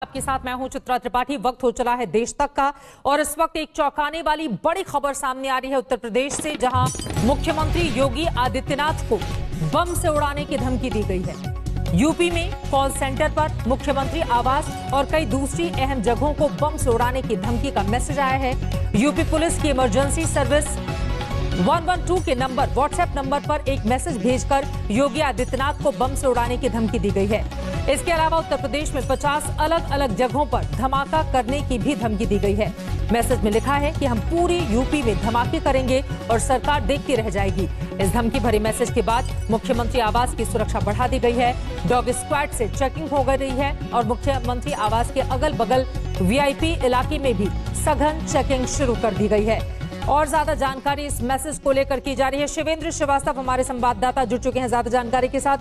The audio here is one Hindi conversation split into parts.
आपके साथ मैं हूं चित्रा त्रिपाठी। वक्त हो चला है देश तक का और इस वक्त एक चौंकाने वाली बड़ी खबर सामने आ रही है उत्तर प्रदेश से, जहां मुख्यमंत्री योगी आदित्यनाथ को बम से उड़ाने की धमकी दी गई है। यूपी में कॉल सेंटर पर मुख्यमंत्री आवास और कई दूसरी अहम जगहों को बम से उड़ाने की धमकी का मैसेज आया है। यूपी पुलिस की इमरजेंसी सर्विस 112 के नंबर व्हाट्सएप नंबर पर एक मैसेज भेजकर योगी आदित्यनाथ को बम से उड़ाने की धमकी दी गई है। इसके अलावा उत्तर प्रदेश में 50 अलग अलग जगहों पर धमाका करने की भी धमकी दी गई है। मैसेज में लिखा है कि हम पूरी यूपी में धमाके करेंगे और सरकार देखती रह जाएगी। इस धमकी भरी मैसेज के बाद मुख्यमंत्री आवास की सुरक्षा बढ़ा दी गई है। डॉग स्क्वाड से चेकिंग हो गई है और मुख्यमंत्री आवास के अगल बगल वीआईपी इलाके में भी सघन चेकिंग शुरू कर दी गई है। और ज्यादा जानकारी इस मैसेज को लेकर की जा रही है। शिवेंद्र श्रीवास्तव हमारे संवाददाता जुड़ चुके हैं ज्यादा जानकारी के साथ।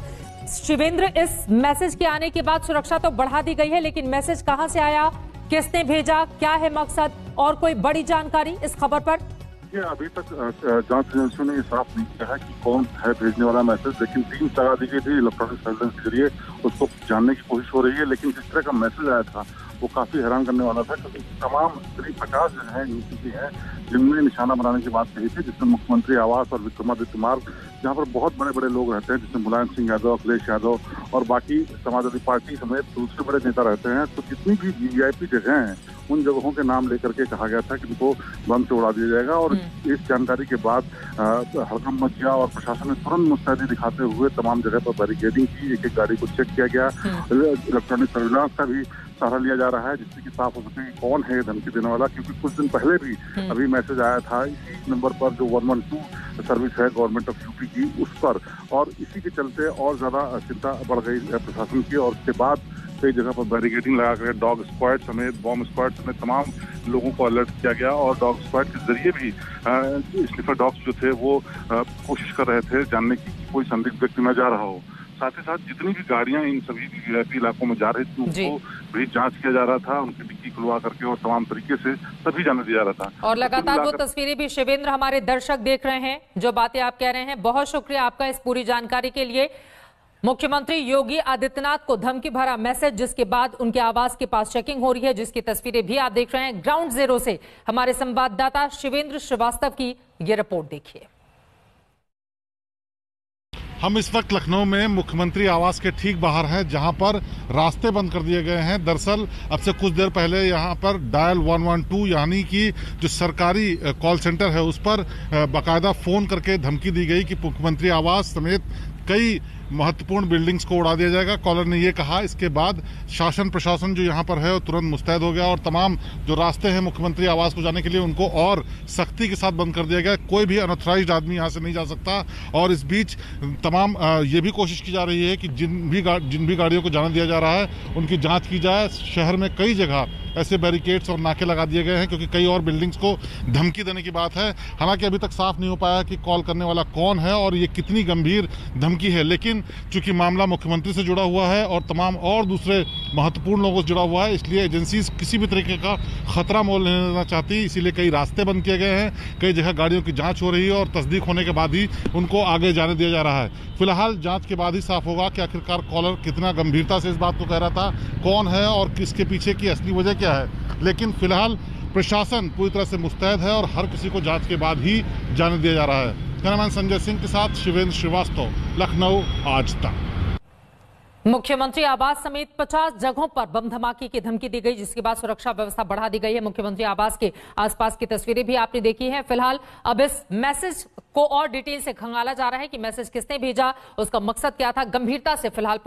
शिवेंद्र, इस मैसेज के आने के बाद सुरक्षा तो बढ़ा दी गई है, लेकिन मैसेज कहां से आया, किसने भेजा, क्या है मकसद और कोई बड़ी जानकारी इस खबर पर? ये अभी तक जांच एजेंसियों ने साफ नहीं किया है कि कौन है भेजने वाला मैसेज, लेकिन 3 जगह दी गई थी इलेक्ट्रॉनिक सर्विलेंस के जरिए उसको जानने की कोशिश हो रही है। लेकिन जिस तरह का मैसेज आया था वो काफी हैरान करने वाला था, क्योंकि तमाम करीब 50 जगह यूपी की हैं जिनमें निशाना बनाने की बात कही थी, जिसमें मुख्यमंत्री आवास और विक्रमादित्य मार्ग, जहाँ पर बहुत बड़े बड़े लोग रहते हैं, जिसमें मुलायम सिंह यादव, अखिलेश यादव और बाकी समाजवादी पार्टी समेत दूसरे बड़े नेता रहते हैं। तो जितनी भी वीआईपी जगह हैं उन जगहों के नाम लेकर के कहा गया था कि उनको बम से उड़ा दिया जाएगा। और इस जानकारी के बाद हड़कंप मच गया और प्रशासन ने तुरंत मुस्तैदी दिखाते हुए तमाम जगह पर बैरिकेडिंग की, एक एक गाड़ी को चेक किया गया। इलेक्ट्रॉनिक सर्विलांस का भी सहारा लिया जा रहा है, जिससे कि साफ हो सके कि कौन है धमकी देने वाला, क्योंकि कुछ दिन पहले भी अभी मैसेज आया था इसी नंबर पर जो 112 सर्विस है गवर्नमेंट ऑफ यूपी की, उस पर। और इसी के चलते और ज्यादा चिंता बढ़ गई प्रशासन की और उसके बाद कई जगह पर बैरिकेडिंग लगा कर डॉग स्क्वाड समेत बॉम्ब स्क्वाड समेत तमाम लोगों को अलर्ट किया गया। और डॉग स्क्वाड के जरिए भी स्निफर डॉग्स जो थे वो कोशिश कर रहे थे जानने की कोई संदिग्ध व्यक्ति न जा रहा हो। साथ ही साथ जितनी भी गाड़ियां इन सभी वीआईपी इलाकों में जा रही थी उनको भी जांच किया जा रहा था, उनकी डिक्की खुलवा करके और तमाम तरीके से सभी जाने दिया जा रहा था। और लगातार वो तस्वीरें भी शिवेंद्र हमारे दर्शक देख रहे हैं, जो बातें आप कह रहे हैं। बहुत शुक्रिया आपका इस पूरी जानकारी के लिए। मुख्यमंत्री योगी आदित्यनाथ को धमकी भरा मैसेज, जिसके बाद उनके आवास के पास चेकिंग हो रही है, जिसकी तस्वीरें भी आप देख रहे हैं। ग्राउंड जीरो से हमारे संवाददाता शिवेंद्र श्रीवास्तव की ये रिपोर्ट देखिए। हम इस वक्त लखनऊ में मुख्यमंत्री आवास के ठीक बाहर हैं, जहां पर रास्ते बंद कर दिए गए हैं। दरअसल अब से कुछ देर पहले यहां पर डायल 112 यानी कि जो सरकारी कॉल सेंटर है उस पर बाकायदा फोन करके धमकी दी गई कि मुख्यमंत्री आवास समेत कई महत्वपूर्ण बिल्डिंग्स को उड़ा दिया जाएगा। कॉलर ने ये कहा। इसके बाद शासन प्रशासन जो यहाँ पर है वो तुरंत मुस्तैद हो गया और तमाम जो रास्ते हैं मुख्यमंत्री आवास को जाने के लिए उनको और सख्ती के साथ बंद कर दिया गया। कोई भी अनऑथराइज्ड आदमी यहाँ से नहीं जा सकता। और इस बीच तमाम ये भी कोशिश की जा रही है कि जिन भी गाड़ियों को जाने दिया जा रहा है उनकी जाँच की जाए। शहर में कई जगह ऐसे बैरिकेड्स और नाके लगा दिए गए हैं, क्योंकि कई और बिल्डिंग्स को धमकी देने की बात है। हालांकि अभी तक साफ नहीं हो पाया कि कॉल करने वाला कौन है और ये कितनी गंभीर धमकी है। लेकिन चूंकि मामला मुख्यमंत्री से जुड़ा हुआ है और तमाम और दूसरे महत्वपूर्ण लोगों से जुड़ा हुआ है, इसलिए एजेंसी किसी भी तरीके का खतरा मोल नहीं लेना चाहती। इसीलिए कई रास्ते बंद किए गए हैं, कई जगह गाड़ियों की जाँच हो रही है और तस्दीक होने के बाद ही उनको आगे जाने दिया जा रहा है। फिलहाल जाँच के बाद ही साफ होगा कि आखिरकार कॉलर कितना गंभीरता से इस बात को कह रहा था, कौन है और किसके पीछे की असली वजह क्या है। लेकिन फिलहाल प्रशासन पूरी तरह से मुस्तैद है और हर किसी को जांच के बाद ही जाने दिया जा रहा है। कैमरामैन संजय सिंह के साथ शिवेंद्र श्रीवास्तव, लखनऊ आज तक। मुख्यमंत्री आवास समेत 50 जगहों पर बम धमाके की धमकी दी गई, जिसके बाद सुरक्षा व्यवस्था बढ़ा दी गई है। मुख्यमंत्री आवास के आसपास की तस्वीरें भी आपने देखी हैं। फिलहाल अब इस मैसेज को और डिटेल से खंगाला जा रहा है कि मैसेज किसने भेजा, उसका मकसद क्या था। गंभीरता से फिलहाल